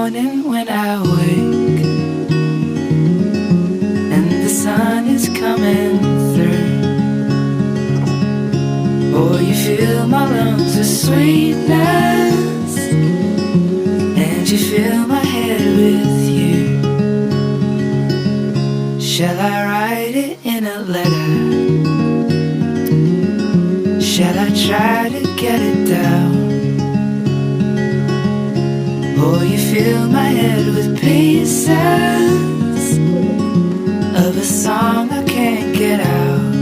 morning when I wake and the sun is coming through. Oh, you fill my lungs with sweetness, and you fill my head with you. Shall I write it in a letter? Shall I try to get it down? Oh, you fill my head with pieces of a song I can't get out.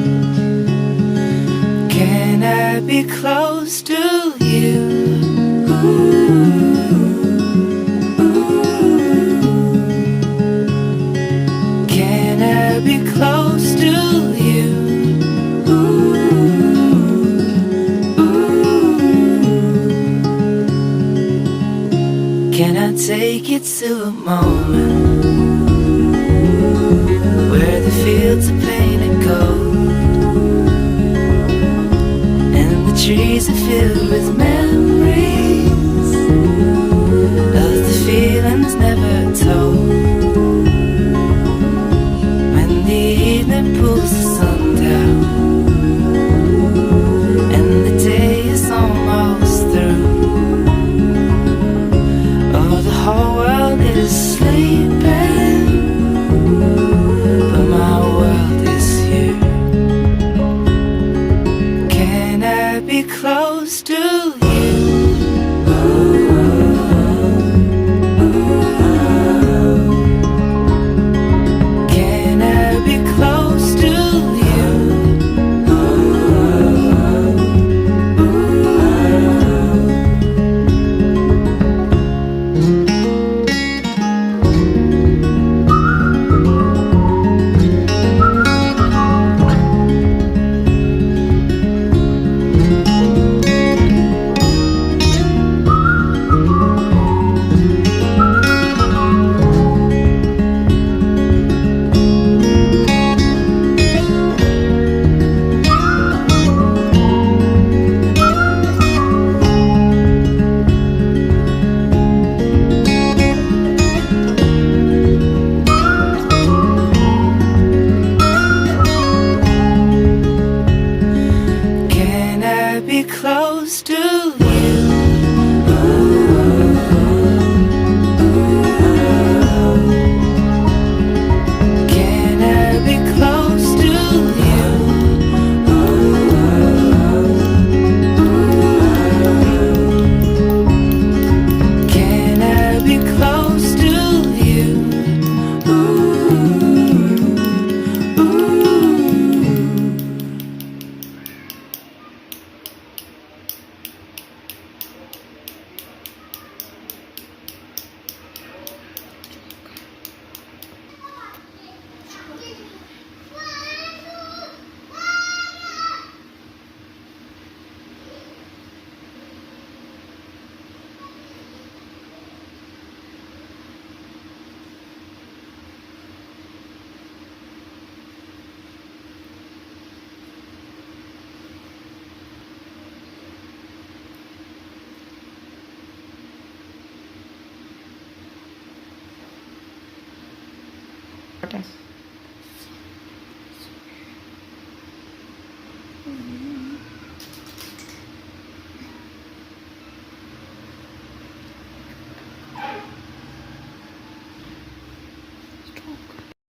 Can I be close to you? Ooh, ooh. Can I be close to you? Can I take you to a moment where the fields are painted gold and the trees are filled with memories of the feelings never told? When the evening pulls the sun down and the day is almost through, the whole world is sleeping, but my world is you. Can I be close to you? Can I be close to you? Be close to you. Can I be close to you? Can I be close to you? Okay.